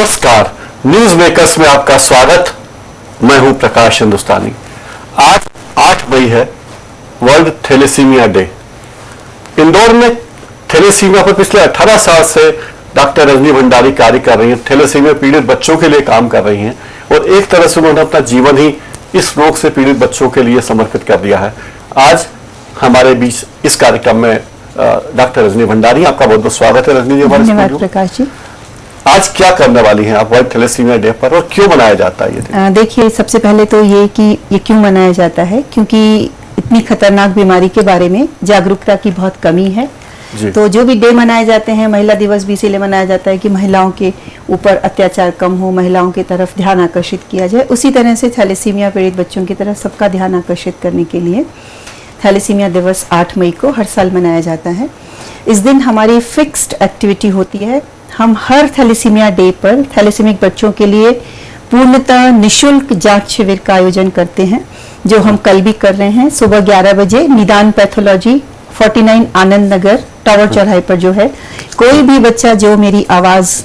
नमस्कार, news makers में आपका स्वागत। मैं हूं प्रकाश हिंदुस्तानी। आज 8 मई है, वर्ल्ड थैलेसीमिया डे। इंदौर में थैलेसीमिया पर पिछले 18 साल से डॉक्टर रजनी भंडारी कार्य कर रही हैं। थैलेसीमिया पीड़ित बच्चों के लिए काम कर रही हैं और एक तरह से उन्होंने अपना जीवन ही इस रोग से पीड़ित बच्चों के लिए समर्पित कर दिया है। आज हमारे बीच इस कार्यक्रम में डॉक्टर रजनी भंडारी, आपका बहुत बहुत स्वागत है रजनी जी हमारे धन्यवाद प्रकाश जी। आज क्या करने वाली हैं आप वर्ल्ड थैलेसीमिया डे पर और क्यों मनाया जाता है ये? देखिए, सबसे पहले तो ये कि ये क्यों मनाया जाता है, क्योंकि इतनी खतरनाक बीमारी के बारे में जागरूकता की बहुत कमी है। तो जो भी डे मनाए जाते हैं, महिला दिवस भी इसीलिए मनाया जाता है कि महिलाओं के ऊपर अत्याचार कम हो, महिलाओं की तरफ ध्यान आकर्षित किया जाए। उसी तरह से थैलेसीमिया पीड़ित बच्चों की तरफ सबका ध्यान आकर्षित करने के लिए थैलेसीमिया दिवस 8 मई को हर साल मनाया जाता है। इस दिन हमारी फिक्स्ड एक्टिविटी होती है। हम हर थैलेसीमिया डे पर थैलेसीमिक बच्चों के लिए पूर्णतः निशुल्क जांच शिविर का आयोजन करते हैं, जो हम कल भी कर रहे हैं। सुबह 11 बजे निदान पैथोलॉजी 49 आनंद नगर टावर चौराहे पर जो है, कोई भी बच्चा जो मेरी आवाज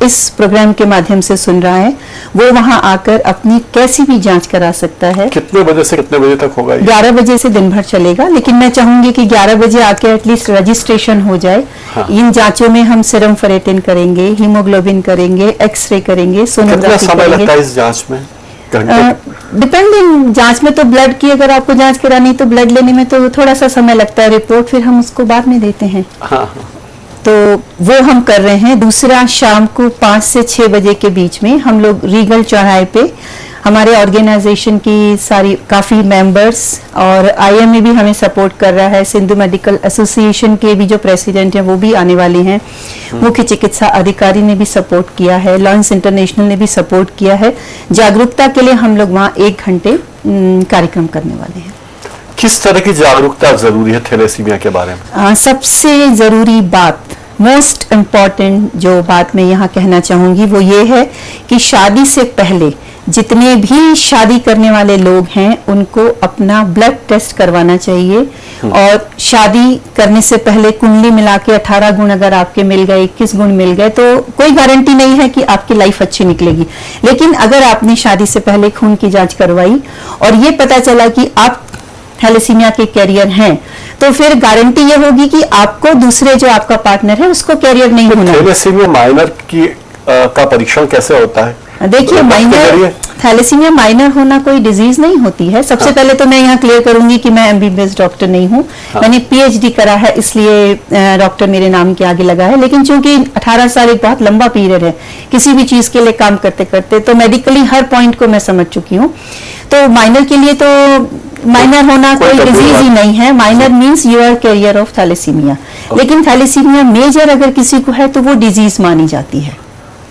इस प्रोग्राम के माध्यम से सुन रहा है, वो वहां आकर अपनी कैसी भी जांच करा सकता है। कितने बजे से कितने बजे तक होगा? 11 बजे से दिन भर चलेगा, लेकिन मैं चाहूंगी कि 11 बजे आके एटलीस्ट रजिस्ट्रेशन हो जाए। हाँ। इन जांचों में हम सीरम फेरेटिन करेंगे, हीमोग्लोबिन करेंगे, एक्सरे करेंगे, सोनोग्राफी करेंगे। लगता है इस जांच में? डिपेंडिंग जांच में तो ब्लड की अगर आपको जांच करानी तो ब्लड लेने में तो थोड़ा सा समय लगता है, रिपोर्ट फिर हम उसको बाद में देते हैं। हाँ। तो वो हम कर रहे हैं। दूसरा, शाम को 5 से 6 बजे के बीच में हम लोग रीगल चौराहे पे हमारे ऑर्गेनाइजेशन की काफी मेंबर्स और आईएमए भी हमें सपोर्ट कर रहा है। सिंधु मेडिकल एसोसिएशन के भी जो प्रेसिडेंट हैं वो भी आने वाले हैं। मुख्य चिकित्सा अधिकारी ने भी सपोर्ट किया है, लॉन्स इंटरनेशनल ने भी सपोर्ट किया है। जागरूकता के लिए हम लोग वहाँ 1 घंटे कार्यक्रम करने वाले हैं। किस तरह की जागरूकता जरूरी है थैलेसीमिया के बारे में? सबसे जरूरी बात, मोस्ट इम्पॉर्टेंट जो बात मैं यहाँ कहना चाहूंगी वो ये है कि शादी से पहले जितने भी शादी करने वाले लोग हैं उनको अपना ब्लड टेस्ट करवाना चाहिए। और शादी करने से पहले कुंडली मिला के 18 गुण अगर आपके मिल गए, 21 गुण मिल गए, तो कोई गारंटी नहीं है कि आपकी लाइफ अच्छी निकलेगी। लेकिन अगर आपने शादी से पहले खून की जांच करवाई और ये पता चला कि आप थैलेसीमिया के कैरियर हैं, तो फिर गारंटी ये होगी कि आपको दूसरे जो आपका पार्टनर है उसको कैरियर नहीं होना। थैलेसीमिया माइनर का परीक्षण कैसे होता है? देखिए, माइनर थैलेसीमिया माइनर होना कोई डिजीज नहीं होती है। सबसे पहले तो मैं यहाँ क्लियर करूंगी कि मैं एमबीबीएस डॉक्टर नहीं हूँ। मैंने पीएचडी करा है, इसलिए डॉक्टर मेरे नाम के आगे लगा है। लेकिन चूंकि 18 साल एक बहुत लंबा पीरियड है किसी भी चीज के लिए काम करते करते, तो मेडिकली हर पॉइंट को मैं समझ चुकी हूँ। तो माइनर के लिए तो माइनर होना कोई डिजीज ही नहीं है। Minor means your carrier of thalassemia. लेकिन थैलेसीमिया मेजर अगर किसी को है तो वो डिजीज मानी जाती है।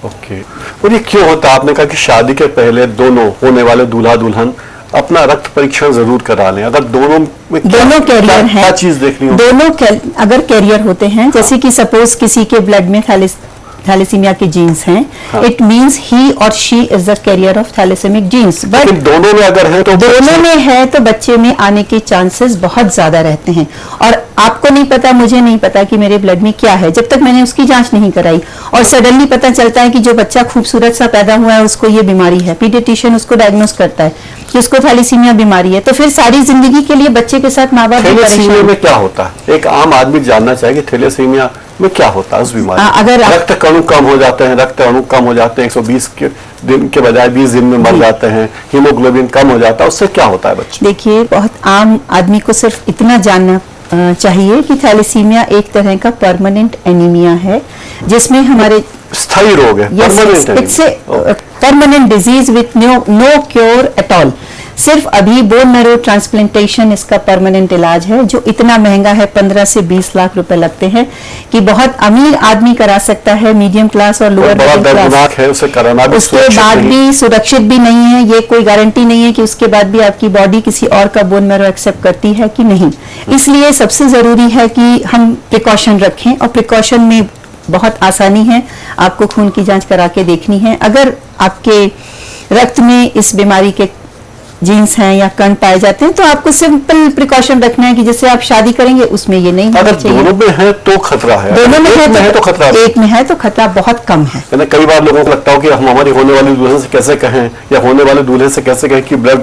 ओके। और ये क्यों होता है? आपने कहा कि शादी के पहले दोनों होने वाले दूल्हा दुल्हन अपना रक्त परीक्षण जरूर करा लें। अगर दोनों में दोनों कैरियर हैं, क्या चीज देखनी हो? दोनों अगर कैरियर होते हैं, जैसे कि सपोज किसी के ब्लड में थैलेसीमिया के जीन्स हैं, it means he or she is the carrier of thalassemic genes. But दोनों में अगर है तो दोनों में है तो बच्चे में आने के चांसेस बहुत ज्यादा रहते हैं। और आपको नहीं पता, मुझे नहीं पता कि मेरे ब्लड में क्या है जब तक मैंने उसकी जांच नहीं कराई। और सडनली पता चलता है कि जो बच्चा खूबसूरत सा पैदा हुआ है उसको ये बीमारी है, पीडियाट्रिशियन उसको डायग्नोस करता है कि उसको थैलेसीमिया बीमारी है, तो फिर सारी जिंदगी के लिए बच्चे के साथ माँ बाप थैलेसीमिया में क्या होता है? एक आम आदमी जानना चाहिए कि थैलेसीमिया में क्या होता है उस बीमारी? अगर रक्त कणु कम हो जाते हैं, रक्त अणु कम हो जाते हैं, 120 के दिन के बजाय 20 दिन में मर जाते हैं, हीमोग्लोबिन कम हो जाता है, उससे क्या होता है बच्चे? देखिए, बहुत आम आदमी को सिर्फ इतना जानना चाहिए कि थैलेसीमिया एक तरह का परमानेंट एनीमिया है, जिसमें हमारे स्थायी रोग है। It's a permanent disease with no cure at all. सिर्फ अभी बोन मैरो ट्रांसप्लांटेशन इसका परमानेंट इलाज है, जो इतना महंगा है, 15 से 20 लाख रुपए लगते हैं, कि बहुत अमीर आदमी करा सकता है, मीडियम क्लास और लोअर मिडिल क्लास है, उसे कराना भी उसके बाद भी सुरक्षित भी नहीं है। ये कोई गारंटी नहीं है कि उसके बाद भी आपकी बॉडी किसी और का बोन मैरो एक्सेप्ट करती है कि नहीं। इसलिए सबसे जरूरी है कि हम प्रिकॉशन रखें, और प्रिकॉशन में बहुत आसानी है। आपको खून की जांच करा के देखनी है। अगर आपके रक्त में इस बीमारी के जीन्स हैं या कण पाए जाते हैं, तो आपको सिंपल प्रिकॉशन रखना है कि जैसे आप शादी करेंगे उसमें ये नहीं होना चाहिए। दोनों में है तो खतरा है, दोनों में है तो खतरा, एक में है तो खतरा बहुत कम है। कई बार लोगों को लगता हो कि हम हमारी होने वाली दुल्हन से कैसे कहें या होने वाले दूल्हे से कैसे कहें कि ब्लड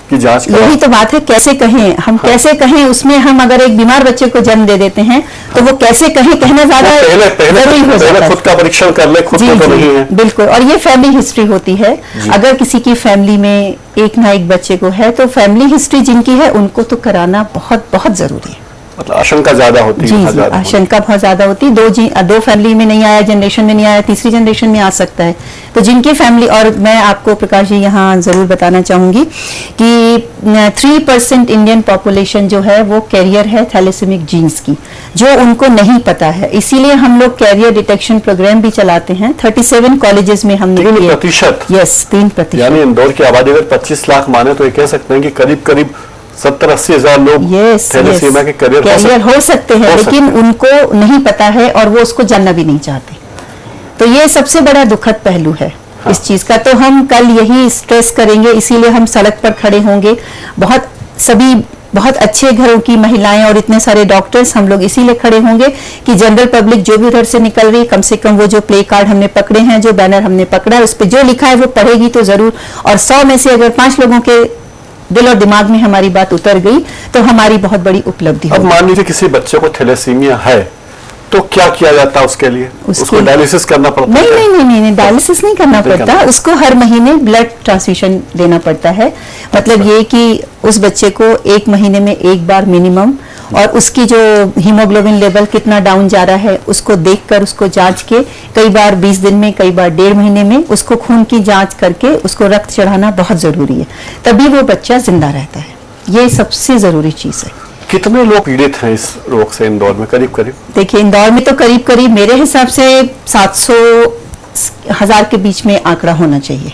की जांच कराओ। यही तो बात है, कैसे कहें हम, हाँ। कैसे कहें उसमें हम अगर एक बीमार बच्चे को जन्म दे देते हैं तो वो कैसे कहें, कहना ज्यादा जरूरी हो जाता है। खुद का परीक्षण कर ले, खुद को तो नहीं है। बिल्कुल, और ये फैमिली हिस्ट्री होती है। अगर किसी की फैमिली में एक ना एक बच्चे को है तो फैमिली हिस्ट्री जिनकी है उनको तो कराना बहुत बहुत जरूरी है। मतलब आशंका ज्यादा होती है। जी, आशंका बहुत ज्यादा होती है। दो फैमिली में नहीं आया, जनरेशन में नहीं आया, तीसरी जनरेशन में आ सकता है। तो जिनकी फैमिली, और मैं आपको प्रकाश जी यहाँ जरूर बताना चाहूंगी कि 3% इंडियन पॉपुलेशन जो है वो कैरियर है थैलेसीमिक जीन्स की, जो उनको नहीं पता है। इसीलिए हम लोग कैरियर डिटेक्शन प्रोग्राम भी चलाते हैं 37 कॉलेजेस में। हमने 3%? यस, 3%। यानी इंदौर की आबादी अगर 25 लाख माने तो ये कह सकते हैं कि करीब करीब 70-80 हजार लोग थैलेसीमिया के कैरियर हो सकते हैं, लेकिन उनको नहीं पता है और वो उसको जानना भी नहीं चाहते। तो ये सबसे बड़ा दुखद पहलू है इस चीज का। तो हम कल यही स्ट्रेस करेंगे, इसीलिए हम सड़क पर खड़े होंगे। बहुत अच्छे घरों की महिलाएं और इतने सारे डॉक्टर्स, हम लोग इसीलिए खड़े होंगे कि जनरल पब्लिक जो भी उधर से निकल रही, कम से कम वो जो प्ले कार्ड हमने पकड़े हैं, जो बैनर हमने पकड़ा है, उस पर जो लिखा है वो पढ़ेगी तो जरूर। और 100 में से अगर 5 लोगों के दिल और दिमाग में हमारी बात उतर गई तो हमारी बहुत बड़ी उपलब्धि है। अब मान लीजिए किसी बच्चे को थैलेसीमिया है तो क्या किया जाता है उसके लिए? उसको डायलिसिस करना पड़ता है? नहीं, डायलिसिस नहीं करना पड़ता। उसको हर महीने ब्लड ट्रांसफ्यूजन देना पड़ता है। मतलब ये कि उस बच्चे को 1 महीने में 1 बार मिनिमम, और उसकी जो हीमोग्लोबिन लेवल कितना डाउन जा रहा है उसको देखकर, उसको जांच के, कई बार 20 दिन में, कई बार 1.5 महीने में उसको खून की जांच करके उसको रक्त चढ़ाना बहुत जरूरी है, तभी वो बच्चा जिंदा रहता है। ये सबसे जरूरी चीज है। कितने लोग पीड़ित हैं इस रोग से इंदौर में? करीब करीब देखिए, इंदौर में तो करीब करीब मेरे हिसाब से 700-1000 के बीच में आंकड़ा होना चाहिए।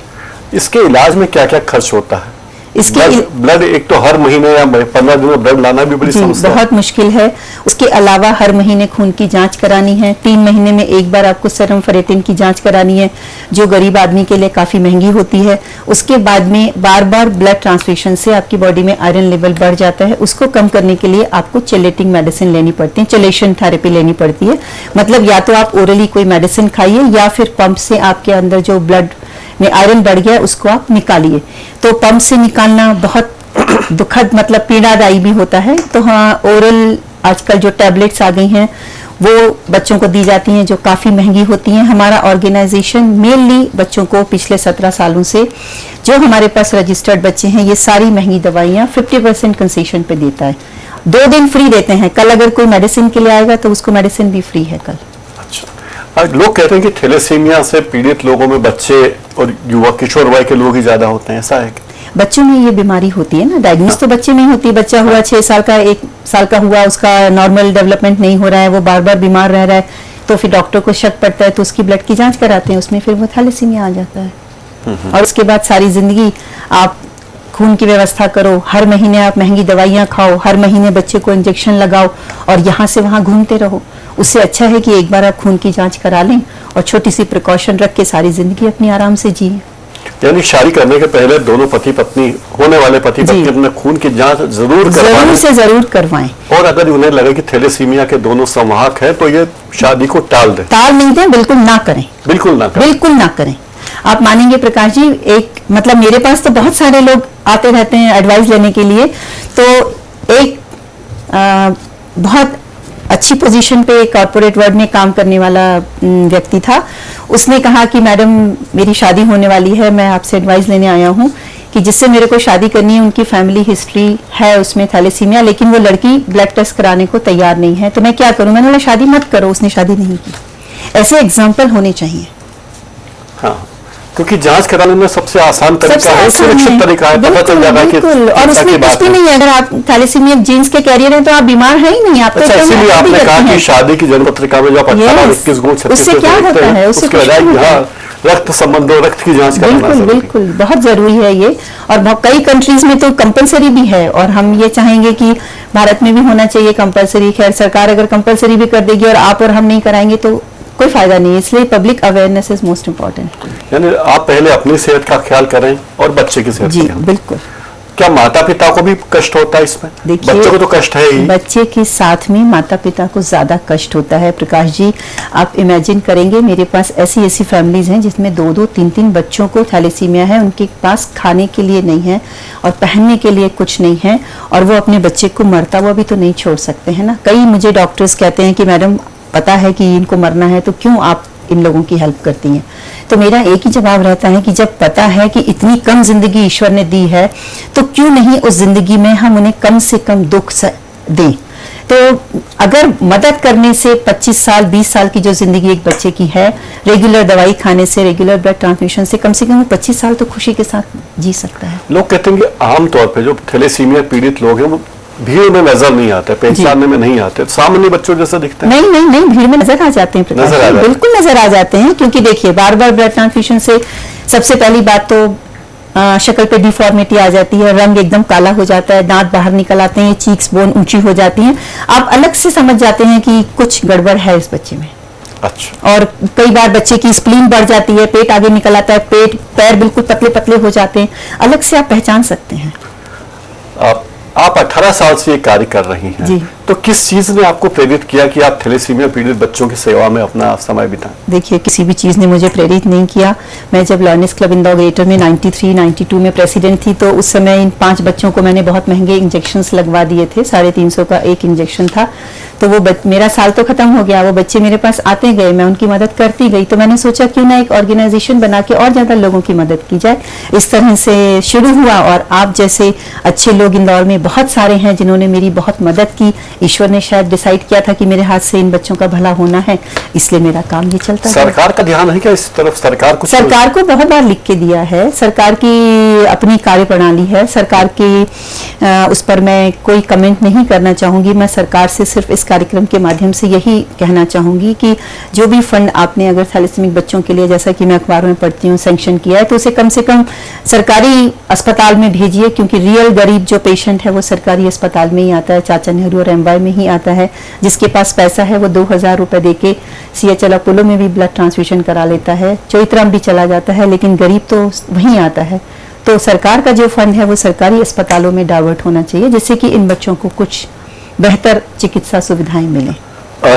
इसके इलाज में क्या क्या खर्च होता है? इसके ब्लड एक तो हर महीने या 15 दिन में ब्लड लाना भी बड़ी समस्या है। बहुत मुश्किल है। उसके अलावा हर महीने खून की जांच करानी है। 3 महीने में 1 बार आपको सेरम फेरेटिन की जांच करानी है, जो गरीब आदमी के लिए काफी महंगी होती है। उसके बाद में बार बार ब्लड ट्रांसफ्यूजन से आपकी बॉडी में आयरन लेवल बढ़ जाता है। उसको कम करने के लिए आपको चेलेटिंग मेडिसिन लेनी पड़ती है, चेलेशन थेरेपी लेनी पड़ती है। मतलब या तो आप ओरली कोई मेडिसिन खाइए या फिर पंप से आपके अंदर जो ब्लड में आयरन बढ़ गया उसको आप निकालिए। तो पंप से निकालना बहुत दुखद, मतलब पीड़ादायी भी होता है। तो हाँ, ओरल आजकल जो टैबलेट्स आ गई हैं वो बच्चों को दी जाती हैं, जो काफ़ी महंगी होती हैं। हमारा ऑर्गेनाइजेशन मेनली बच्चों को पिछले 17 सालों से, जो हमारे पास रजिस्टर्ड बच्चे हैं, ये सारी महंगी दवाइयाँ 50% कंसेशन पे देता है। 2 दिन फ्री देते हैं। कल अगर कोई मेडिसिन के लिए आएगा तो उसको मेडिसिन भी फ्री है कल। लोग कहते हैं कि थैलेसीमिया से पीड़ित लोगों में बच्चे और युवा किशोर वय के लोग ही ज्यादा होते हैं, ऐसा है? बच्चों में ये बीमारी होती है ना, डायग्नोस तो बच्चे में ही होती है। बच्चा हुआ 6 साल का, 1 साल का हुआ, उसका नॉर्मल डेवलपमेंट नहीं हो रहा है, वो बार बार बीमार रह रहा है, तो फिर डॉक्टर को शक पड़ता है तो उसकी ब्लड की जांच कराते हैं, उसमें फिर वो थैलेसीमिया आ जाता है। और उसके बाद सारी जिंदगी आप खून की व्यवस्था करो, हर महीने आप महंगी दवाइयाँ खाओ, हर महीने बच्चे को इंजेक्शन लगाओ और यहाँ से वहाँ घूमते रहो। उससे अच्छा है कि एक बार आप खून की जांच करा लें और छोटी सी प्रिकॉशन रख के सारी जिंदगी अपनी आराम से जिए। यानी शादी करने के पहले दोनों पति पत्नी, होने वाले पति पत्नी अपने खून की जांच जरूर करवाएं। और अगर उन्हें लगे कि थैलेसीमिया के दोनों संवाहक हैं तो ये शादी को टाल नहीं दें, बिल्कुल ना करें। बिल्कुल ना करें। आप मानेंगे प्रकाश जी, एक मतलब मेरे पास तो बहुत सारे लोग आते रहते हैं एडवाइस लेने के लिए। तो एक बहुत अच्छी पोजीशन पे कॉर्पोरेट वर्ल्ड में काम करने वाला व्यक्ति था। उसने कहा कि मैडम, मेरी शादी होने वाली है, मैं आपसे एडवाइस लेने आया हूँ कि जिससे मेरे को शादी करनी है, उनकी फैमिली हिस्ट्री है उसमें थैलेसीमिया, लेकिन वो लड़की ब्लड टेस्ट कराने को तैयार नहीं है, तो मैं क्या करूँ? मैंने बोला शादी मत करो। उसने शादी नहीं की। ऐसे एग्जाम्पल होने चाहिए। हाँ, क्योंकि जांच कराने में सबसे आसान तरीका है, सुरक्षित तरीका है, पता चल जाता है कि और उसमें कुछ भी नहीं है। अगर आप थैलेसीमिया जीन्स के कैरियर हैं तो आप बीमार है ही नहीं। आपको इसीलिए आपने कहा कि शादी की जन्म पत्रिका में जो 18-21 गुण 36 उससे क्या होता है? उसके बजाय रक्त संबंधों, रक्त की जांच कराना बिल्कुल बहुत जरूरी है ये। और कई कंट्रीज में तो कंपलसरी भी है, और हम ये चाहेंगे कि भारत में भी होना चाहिए कंपलसरी। खैर, सरकार अगर कंपलसरी भी कर देगी और आप और हम नहीं कराएंगे तो कोई फायदा नहीं है। इसलिए public awareness is most important. यानी आप पहले अपनी सेहत का ख्याल करें और बच्चे की सेहत जी बिल्कुल। क्या माता पिता को भी कष्ट होता है इसमें? देखिए, बच्चों को तो कष्ट है ही, बच्चे के साथ में माता पिता को ज्यादा कष्ट होता है। प्रकाश जी, आप इमेजिन करेंगे, मेरे पास ऐसी ऐसी फैमिलीज हैं जिसमें 2-2, 3-3 बच्चों को थैलेसीमिया है, उनके पास खाने के लिए नहीं है और पहनने के लिए कुछ नहीं है, और वो अपने बच्चे को मरता हुआ भी तो नहीं छोड़ सकते हैं ना। कई मुझे डॉक्टर्स कहते हैं कि मैडम पता है कि इनको मरना है, तो क्यों आप इन लोगों की हेल्प करती हैं? तो मेरा एक ही जवाब रहता है कि जब पता है कि इतनी कम जिंदगी ईश्वर ने दी है, तो क्यों नहीं उस जिंदगी में हम उन्हें कम से कम दुख दें। तो अगर मदद करने से 25 साल 20 साल की जो जिंदगी एक बच्चे की है, रेगुलर दवाई खाने से, रेगुलर ब्लड ट्रांसफ्यूजन से कम वो 25 साल तो खुशी के साथ जी सकता है। लोग कहते हैं कि आमतौर पर जो थैलेसीमिया पीड़ित लोग हैं वो भीड़ में नजर नहीं आते, पहचानने में नहीं आते, सामान्य बच्चों जैसा दिखते हैं। नहीं, भीड़ में नजर आ जाते हैं प्रकाश, बिल्कुल नजर आ जाते हैं। क्योंकि देखिए, बार बार ब्लड ट्रांसफ्यूजन से सबसे पहली बात तो शक्ल पे डिफॉर्मिटी आ जाती है, रंग एकदम काला हो जाता है, दांत बाहर निकल आते हैं, चीक्स बोन ऊंची हो जाती हैं। आप अलग से समझ जाते हैं कि कुछ गड़बड़ है इस बच्चे में। अच्छा। और कई बार बच्चे की स्प्लीन बढ़ जाती है, पेट आगे निकल आता है, पैर बिल्कुल पतले पतले हो जाते हैं, अलग से आप पहचान सकते हैं। आप 18 साल से ये कार्य कर रही हैं, जी। तो किस चीज ने आपको प्रेरित किया कि आप थैलेसीमिया पीड़ित बच्चों की सेवा में अपना समय बिताएं? देखिए, किसी भी चीज ने मुझे प्रेरित नहीं किया। मैं जब लॉयनेस क्लब इंदौर ग्रेटर में 93-92 में प्रेसिडेंट थी, तो उस समय इन 5 बच्चों को मैंने बहुत महंगे इंजेक्शंस लगवा दिए थे। 350 का एक इंजेक्शन था। तो वो मेरा साल तो खत्म हो गया, वो बच्चे मेरे पास आते गए, मैं उनकी मदद करती गई। तो मैंने सोचा क्यों ना एक ऑर्गेनाइजेशन बना के और ज्यादा लोगों की मदद की जाए। इस तरह से शुरू हुआ, और आप जैसे अच्छे लोग इंदौर में बहुत सारे हैं जिन्होंने मेरी बहुत मदद की। ईश्वर ने शायद डिसाइड किया था कि मेरे हाथ से इन बच्चों का भला होना है, इसलिए मेरा काम ये चलता है। सरकार का ध्यान है क्या इस तरफ? सरकार को बहुत बार लिख के दिया है। सरकार की अपनी कार्य प्रणाली है, सरकार की उस पर मैं कोई कमेंट नहीं करना चाहूंगी। मैं सरकार से सिर्फ इस कार्यक्रम के माध्यम से यही कहना चाहूंगी कि जो भी फंड आपने अगर थैलेसीमिक बच्चों के लिए, जैसा कि मैं अखबारों में पढ़ती हूँ, सैंक्शन किया है, तो उसे कम से कम सरकारी अस्पताल में भेजिए। क्योंकि रियल गरीब जो पेशेंट है वो सरकारी अस्पताल में ही आता है, चाचा नेहरू और एमवाई में ही आता है। जिसके पास पैसा है वो 2000 रुपए देके CHL अपोलो में भी ब्लड ट्रांसफ्यूजन करा लेता है, चौइथराम भी चला जाता है, लेकिन गरीब तो वहीं आता है। तो सरकार का जो फंड है वो सरकारी अस्पतालों में डाइवर्ट होना चाहिए, जिससे कि इन बच्चों को कुछ बेहतर चिकित्सा सुविधाएं मिले।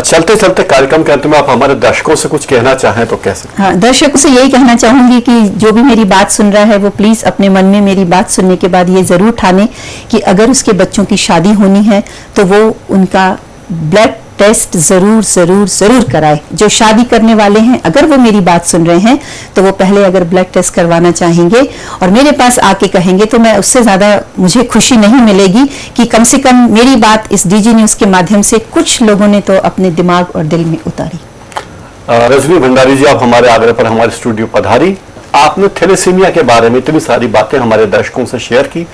चलते चलते कार्यक्रम के अंत में आप हमारे दर्शकों से कुछ कहना चाहें तो कैसे? हाँ, दर्शकों से यही कहना चाहूंगी कि जो भी मेरी बात सुन रहा है वो प्लीज अपने मन में मेरी बात सुनने के बाद ये जरूर ठाने कि अगर उसके बच्चों की शादी होनी है तो वो उनका ब्लड टेस्ट जरूर जरूर जरूर कराए। जो शादी करने वाले हैं, अगर वो मेरी बात सुन रहे हैं, तो वो पहले अगर ब्लड टेस्ट करवाना चाहेंगे और मेरे पास आके कहेंगे, तो मैं उससे ज्यादा मुझे खुशी नहीं मिलेगी कि कम से कम मेरी बात इस DG न्यूज के माध्यम से कुछ लोगों ने तो अपने दिमाग और दिल में उतारी। रजनी भंडारी जी, आप हमारे आग्रह पर हमारे स्टूडियो पधारी, आपने थैलेसीमिया के बारे में इतनी सारी बातें हमारे दर्शकों से शेयर की,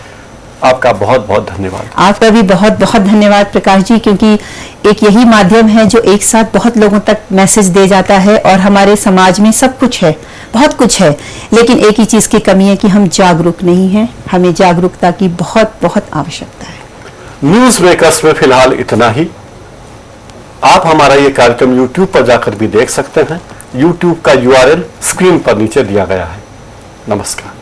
आपका बहुत बहुत धन्यवाद। आपका भी बहुत बहुत धन्यवाद प्रकाश जी, क्योंकि एक यही माध्यम है जो एक साथ बहुत लोगों तक मैसेज दे जाता है। और हमारे समाज में सब कुछ है, बहुत कुछ है, लेकिन एक ही चीज की कमी है कि हम जागरूक नहीं हैं। हमें जागरूकता की बहुत बहुत आवश्यकता है। न्यूज मेकर्स में फिलहाल इतना ही। आप हमारा ये कार्यक्रम YouTube पर जाकर भी देख सकते हैं। YouTube का URL स्क्रीन पर नीचे दिया गया है। नमस्कार।